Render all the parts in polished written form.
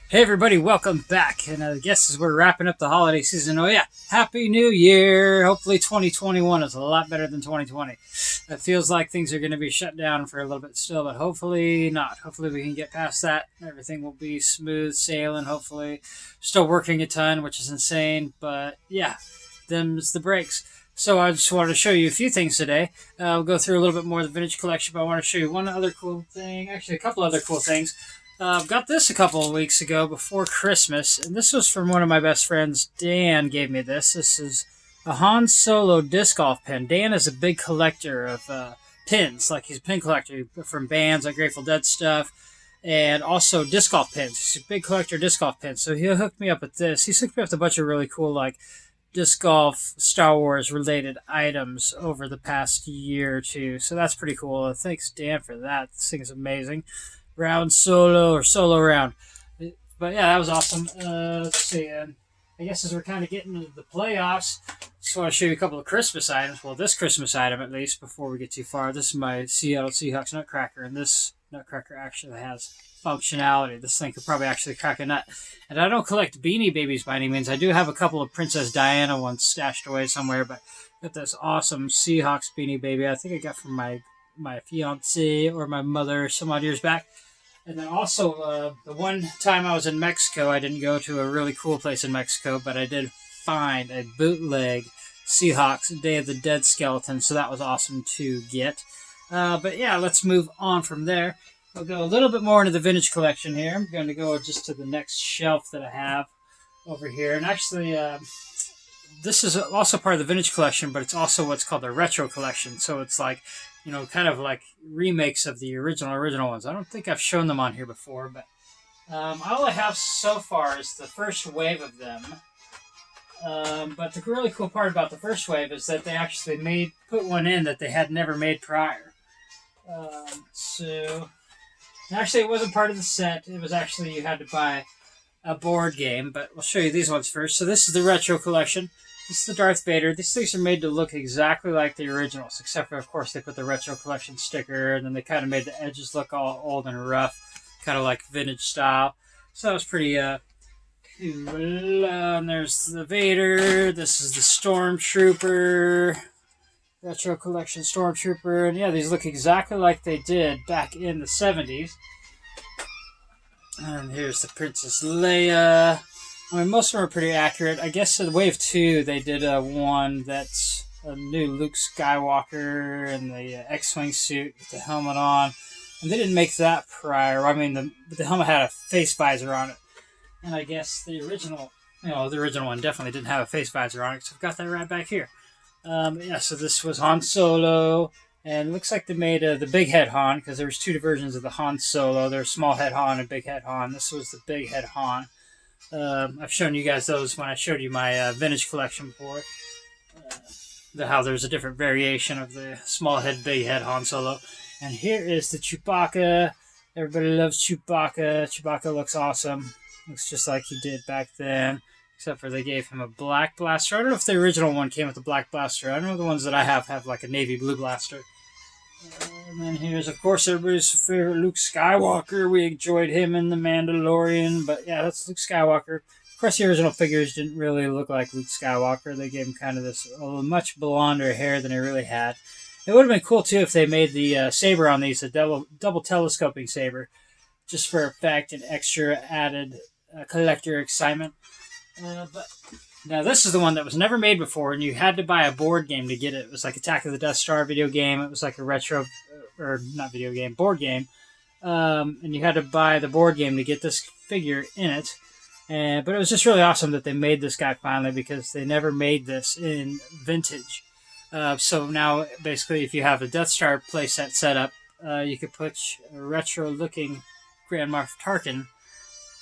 Hey everybody, welcome back. And I guess as we're wrapping up the holiday season, oh yeah, Happy New Year! Hopefully 2021 is a lot better than 2020. It feels like things are going to be shut down for a little bit still, but hopefully not. Hopefully we can get past that. Everything will be smooth sailing, hopefully. Still working a ton, which is insane, but yeah, them's the breaks. So I just wanted to show you a few things today. We'll go through a little bit more of the vintage collection, but I want to show you one other cool thing. Actually, a couple other cool things. Got this a couple of weeks ago before Christmas, and this was from one of my best friends. Dan gave me this. This is a Han Solo disc golf pin. Dan is a big collector of pins, like he's a pin collector from bands like Grateful Dead stuff, and also disc golf pins. He's a big collector of disc golf pins, so he hooked me up with this. He's hooked me up with a bunch of really cool like disc golf Star Wars related items over the past year or two, so that's pretty cool. Thanks Dan for that. This thing is amazing. Round solo or solo round. But yeah, that was awesome. Let's see. And I guess as we're kind of getting into the playoffs, just want to show you a couple of Christmas items. Well, this Christmas item at least before we get too far. This is my Seattle Seahawks Nutcracker, and this Nutcracker actually has functionality. This thing could probably actually crack a nut. And I don't collect Beanie Babies by any means. I do have a couple of Princess Diana ones stashed away somewhere, but I got this awesome Seahawks Beanie Baby. I think I got from my fiance or my mother some odd years back. And then also, the one time I was in Mexico, I didn't go to a really cool place in Mexico, but I did find a bootleg Seahawks Day of the Dead skeleton, so that was awesome to get. But yeah, let's move on from there. I'll go a little bit more into the vintage collection here. I'm going to go just to the next shelf that I have over here. And actually, this is also part of the vintage collection, but it's also what's called the retro collection. So it's like, kind of like remakes of the original ones. I don't think I've shown them on here before, but all I have so far is the first wave of them. But the really cool part about the first wave is that they actually put one in that they had never made prior. So actually, it wasn't part of the set. It was actually you had to buy a board game, but we'll show you these ones first. So this is the retro collection. This is the Darth Vader. These things are made to look exactly like the originals, except for, of course, they put the retro collection sticker, and then they kind of made the edges look all old and rough, kind of like vintage style. So that was pretty cool. And there's the Vader. This is the Stormtrooper. Retro collection Stormtrooper. And yeah, these look exactly like they did back in the 70s. And here's the Princess Leia. I mean, most of them are pretty accurate. I guess in Wave 2, they did one that's a new Luke Skywalker in the X-Wing suit with the helmet on. And they didn't make that prior. I mean, the helmet had a face visor on it. And I guess the original one definitely didn't have a face visor on it, so I've got that right back here. Yeah, so this was Han Solo. And it looks like they made the big head Han, because there was two versions of the Han Solo. There's small head Han and big head Han. This was the big head Han. I've shown you guys those when I showed you my vintage collection before. How there's a different variation of the small head, big head Han Solo. And here is the Chewbacca. Everybody loves Chewbacca. Chewbacca looks awesome. Looks just like he did back then. Except for they gave him a black blaster. I don't know if the original one came with a black blaster. I know the ones that I have like a navy blue blaster. And then here's, of course, everybody's favorite Luke Skywalker. We enjoyed him in The Mandalorian. But yeah, that's Luke Skywalker. Of course, the original figures didn't really look like Luke Skywalker. They gave him kind of this much blonder hair than he really had. It would have been cool, too, if they made the saber on these a double telescoping saber. Just for effect and extra added collector excitement. But now this is the one that was never made before, and you had to buy a board game to get it. It was like Attack of the Death Star video game. It was like a retro, or not video game, board game. And you had to buy the board game to get this figure in it. But it was just really awesome that they made this guy finally, because they never made this in vintage. So now, basically, if you have a Death Star playset set up, you could put a retro-looking Grand Moff Tarkin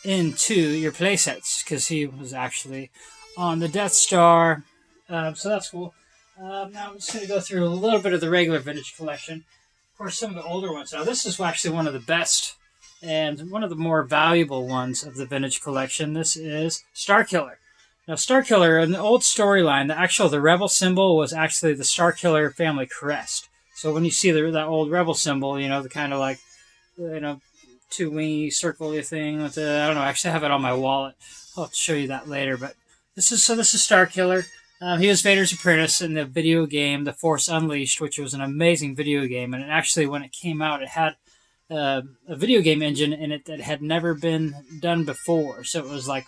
into your playsets, because he was actually on the Death Star. So that's cool. Now I'm just going to go through a little bit of the regular vintage collection. Of course, some of the older ones. Now this is actually one of the best and one of the more valuable ones of the vintage collection. This is Starkiller. Now Starkiller, in the old storyline, the Rebel symbol was actually the Starkiller family crest. So when you see that old Rebel symbol, the kind of like, two wingy circle thing with the, I don't know, I actually have it on my wallet. I'll have to show you that later, but this is Starkiller. He was Vader's apprentice in the video game The Force Unleashed, which was an amazing video game, and it actually, when it came out, it had a video game engine in it that had never been done before. So it was like,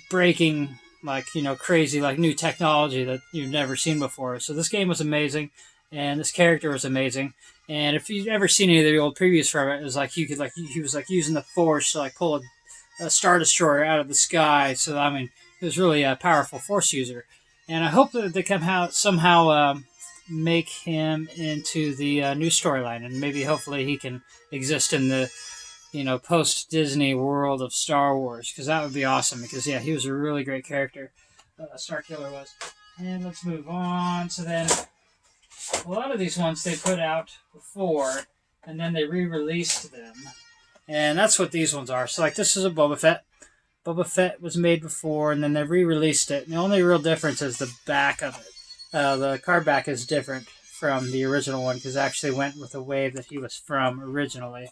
breaking, like, crazy, like new technology that you've never seen before. So this game was amazing, and this character was amazing. And if you've ever seen any of the old previews from it, it was like he was like using the Force to like pull a Star Destroyer out of the sky. So I mean, he was really a powerful Force user. And I hope that they somehow make him into the new storyline, and maybe hopefully he can exist in the post-Disney world of Star Wars, because that would be awesome, because, yeah, he was a really great character, Starkiller was. And let's move on. So then, a lot of these ones they put out before, and then they re-released them. And that's what these ones are. So, like, this is a Boba Fett. Boba Fett was made before, and then they re-released it. And the only real difference is the back of it. The card back is different from the original one, because it actually went with the wave that he was from originally.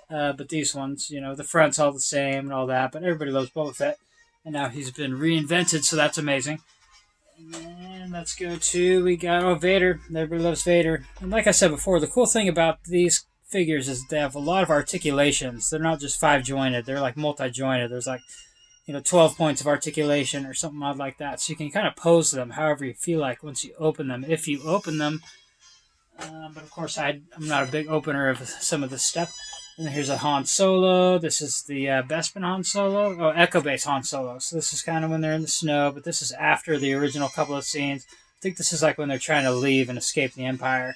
But these ones, the front's all the same and all that, but everybody loves Boba Fett, and now he's been reinvented, so that's amazing. And then let's go to, we got, Vader. Everybody loves Vader. And like I said before, the cool thing about these figures is they have a lot of articulations. They're not just 5-jointed, they're like multi-jointed. There's like, 12 points of articulation or something odd like that. So you can kind of pose them however you feel like once you open them, if you open them. But of course, I'm not a big opener of some of this stuff. And here's a Han Solo. This is the Bespin Han Solo. Oh, Echo Base Han Solo. So this is kind of when they're in the snow, but this is after the original couple of scenes. I think this is like when they're trying to leave and escape the Empire.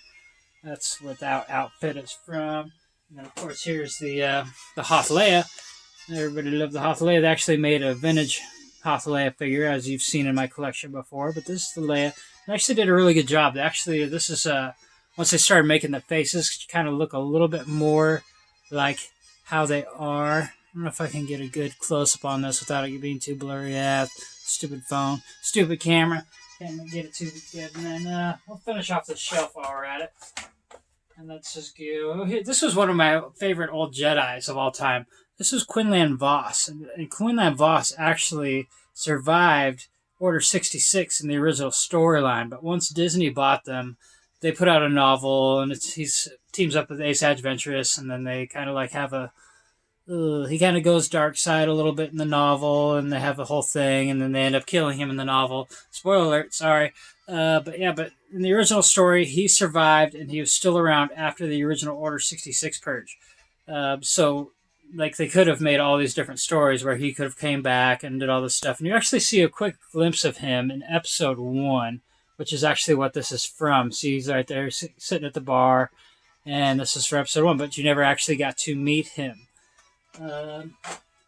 That's what that outfit is from. And then, of course, here's the Hoth Leia. Everybody loved the Hoth Leia. They actually made a vintage Hoth Leia figure, as you've seen in my collection before. But this is the Leia. They actually did a really good job. This is, once they started making the faces kind of look a little bit more like how they are. I don't know if I can get a good close-up on this without it being too blurry. Yeah, stupid phone. Stupid camera. Can't get it too good. And then we'll finish off the shelf while we're at it. And let's just go. This was one of my favorite old Jedis of all time. This was Quinlan Vos. And Quinlan Vos actually survived Order 66 in the original storyline. But once Disney bought them, they put out a novel, and he teams up with Ace Adventurous, and then they kind of like have he kind of goes dark side a little bit in the novel, and they have the whole thing, and then they end up killing him in the novel. Spoiler alert, sorry. But in the original story, he survived, and he was still around after the original Order 66 purge. So, like, they could have made all these different stories where he could have came back and did all this stuff. And you actually see a quick glimpse of him in episode 1, which is actually what this is from. See, he's right there sitting at the bar, and this is for episode 1, but you never actually got to meet him. And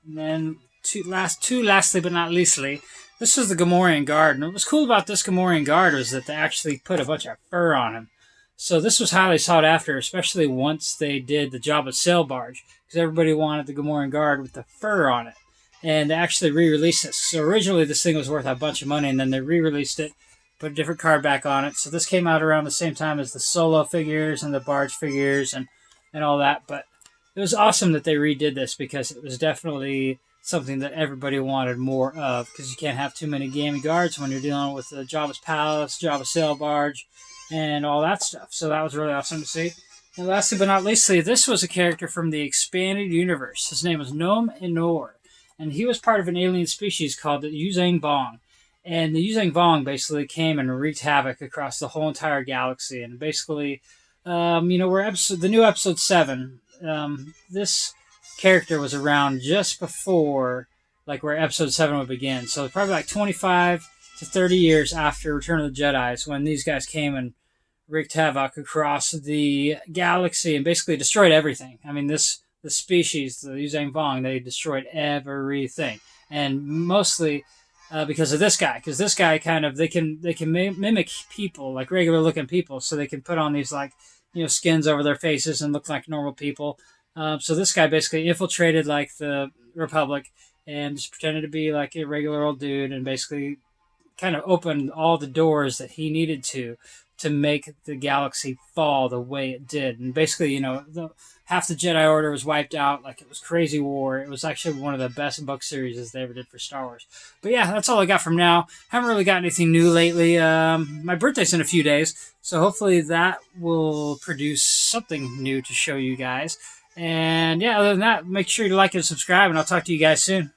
then, lastly but not leastly, this was the Gomorian Guard. And what was cool about this Gomorian Guard was that they actually put a bunch of fur on him. So this was highly sought after, especially once they did the Jabba sail barge, because everybody wanted the Gomorian Guard with the fur on it. And they actually re-released this. So originally this thing was worth a bunch of money, and then they re-released it, put a different card back on it. So this came out around the same time as the Solo figures and the barge figures and all that. But it was awesome that they redid this, because it was definitely something that everybody wanted more of, because you can't have too many gaming guards when you're dealing with the Jabba's Palace, Jabba sail barge, and all that stuff. So that was really awesome to see. And lastly but not leastly, this was a character from the expanded universe. His name was Noam Enor, and he was part of an alien species called the Yuzang Vong. And the Yuzang Vong basically came and wreaked havoc across the whole entire galaxy. And basically, we're the new episode 7. This character was around just before, like, where episode 7 would begin. So probably like 25 to 30 years after Return of the Jedi is when these guys came and wreaked havoc across the galaxy and basically destroyed everything. I mean, the species, the Yuzang Vong, they destroyed everything. And mostly because of this guy. Because this guy they can mimic people, like regular looking people. So they can put on these, like, skins over their faces and look like normal people. So this guy basically infiltrated, like, the Republic and just pretended to be like a regular old dude, and basically kind of opened all the doors that he needed to to make the galaxy fall the way it did. And basically, half the Jedi Order was wiped out. Like, it was crazy war. It was actually one of the best book series they ever did for Star Wars. But yeah, that's all I got from now. Haven't really got anything new lately. My birthday's in a few days, so hopefully that will produce something new to show you guys. And yeah, other than that, make sure you like and subscribe, and I'll talk to you guys soon.